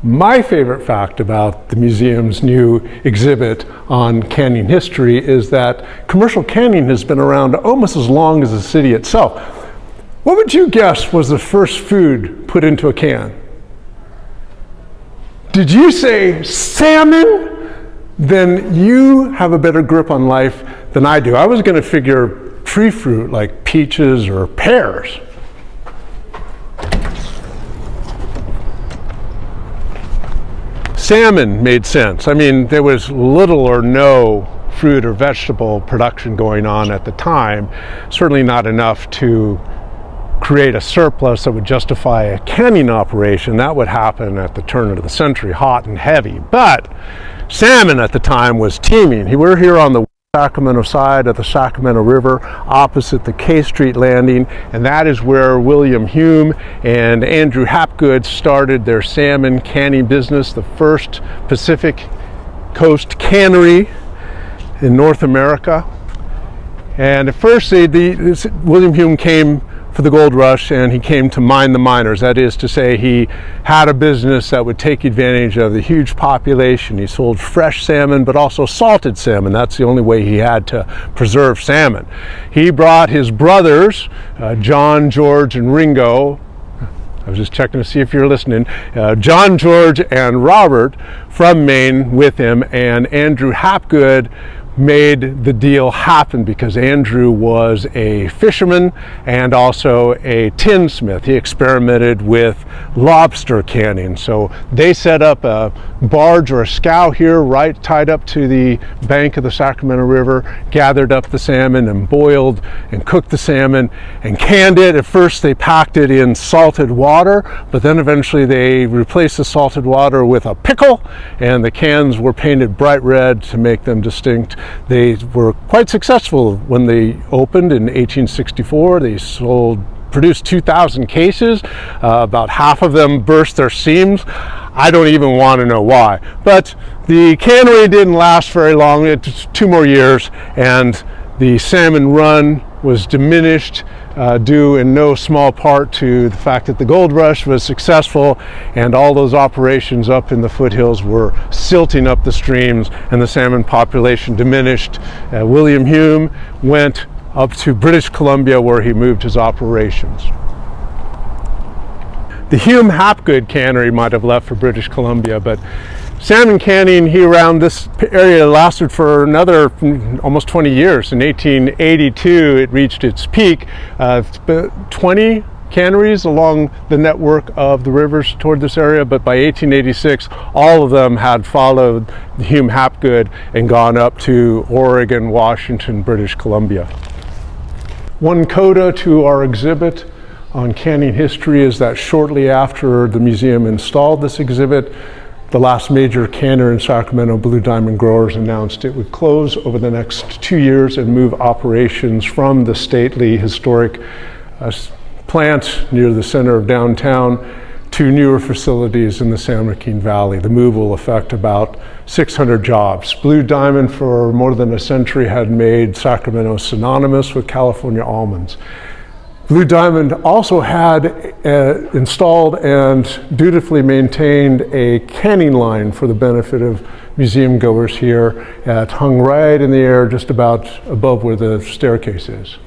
My favorite fact about the museum's new exhibit on canning history is that commercial canning has been around almost as long as the city itself. What would you guess was the first food put into a can? Did you say salmon? Then you have a better grip on life than I do. I was going to figure tree fruit like peaches or pears. Salmon made sense. I mean, there was little or no fruit or vegetable production going on at the time, certainly not enough to create a surplus that would justify a canning operation. That would happen at the turn of the century, hot and heavy. But salmon at the time was teeming. We're here on the Sacramento side of the Sacramento River, opposite the K Street landing, and that is where William Hume and Andrew Hapgood started their salmon canning business, the first Pacific Coast cannery in North America. And at first, William Hume came for the gold rush, and he came to mine the miners. That is to say, he had a business that would take advantage of the huge population. He sold fresh salmon, but also salted salmon. That's the only way he had to preserve salmon. He brought his brothers, John, George, and Ringo. I was just checking to see if you're listening. John, George, and Robert from Maine with him, and Andrew Hapgood made the deal happen because Andrew was a fisherman and also a tinsmith. He experimented with lobster canning. So they set up a barge or a scow here, right tied up to the bank of the Sacramento River, gathered up the salmon and boiled and cooked the salmon and canned it. At first they packed it in salted water, but then eventually they replaced the salted water with a pickle, and the cans were painted bright red to make them distinct. They were quite successful when they opened in 1864. They produced 2,000 cases. About half of them burst their seams. I don't even want to know why. But the cannery didn't last very long. It was 2 more years, and the salmon run was diminished due in no small part to the fact that the gold rush was successful, and all those operations up in the foothills were silting up the streams, and the salmon population diminished. William Hume went up to British Columbia, where he moved his operations. The Hume-Hapgood cannery might have left for British Columbia, but salmon canning here around this area lasted for another almost 20 years. In 1882, it reached its peak. 20 canneries along the network of the rivers toward this area, but by 1886, all of them had followed the Hume-Hapgood and gone up to Oregon, Washington, British Columbia. One coda to our exhibit on canning history is that shortly after the museum installed this exhibit, the last major canner in Sacramento, Blue Diamond Growers, announced it would close over the next 2 years and move operations from the stately historic plant near the center of downtown to newer facilities in the San Joaquin Valley. The move will affect about 600 jobs. Blue Diamond for more than a century had made Sacramento synonymous with California almonds. Blue Diamond also had installed and dutifully maintained a canning line for the benefit of museum goers here. It hung right in the air just about above where the staircase is.